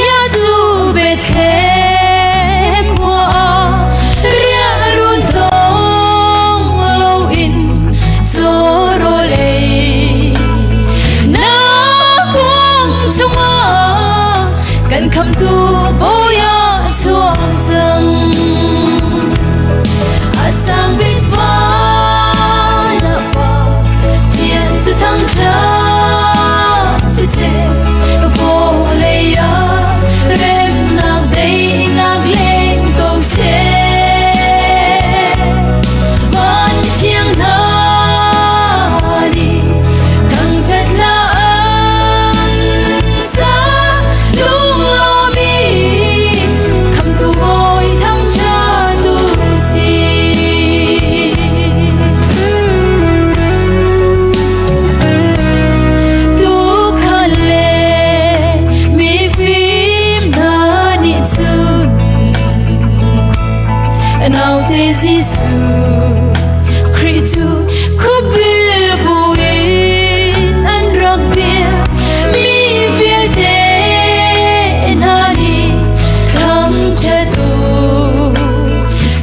ya chu be the kwa ria run tong lo in choro le na kwang chunga kan kham tu boya chuang chang asang big va na pa tien tu thang cha si se vo le ya rem nak dei nak len ko se van chiang na đi thang chat la sa lung lo mi kham tu boy thang cha tu si tu khan le mi phim na ni chun now this is who create to could be buin and rock beer mi feel de nani come to do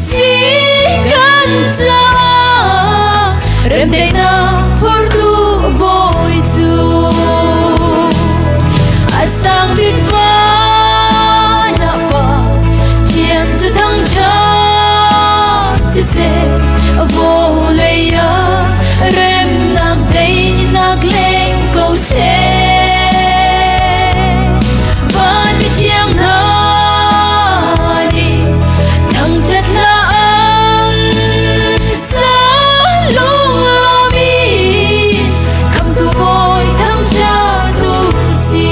si canta rem de na por tu boy tu asang big va na pa tien tu thang cha si se vo le ya rem nak dei nak leng ko se van mi chiang na đi thang chat la an sa lung lo mi kham tu boy thang cha tu si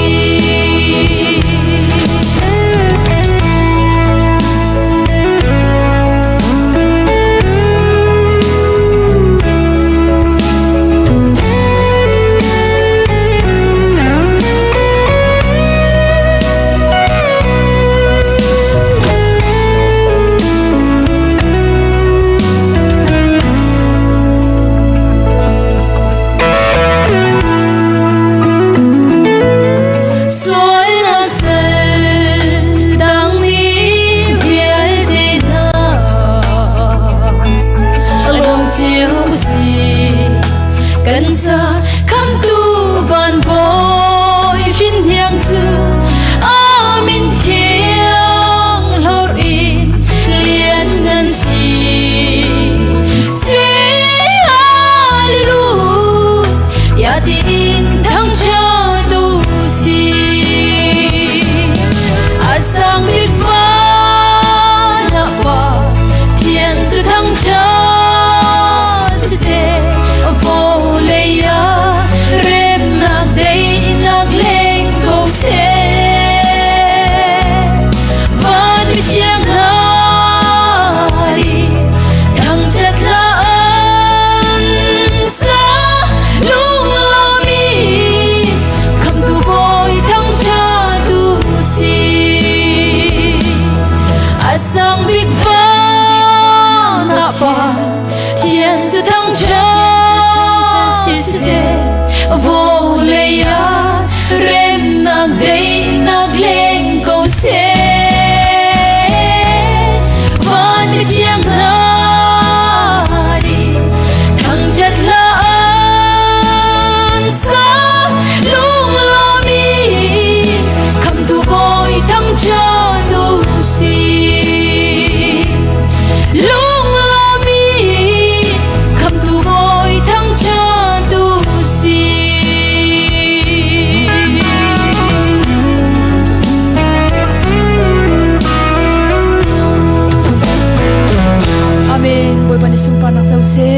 soy na sel dang mi viel de na long chiếu si cần sa kham tu van boy jin hiang tu a min chiang lor in lien ngan chi se alilu ya tin thang cha tu si asang big va na pa tien tu thang cha si se vo le ya rem nak dei nak leng ko se van mi chiang na đi thang chat la an sa lung lo mi kham tu boy thang cha tu si asang big va na pa tien tu thang cha si se vo le ya rem nak dei nak leng ko se van mi chiang na đi thang chat la an sa lung lo mi kham tu boy thang cha tu si lung lo mi kham tu boy thang cha tu si amen boy panisum panak tau se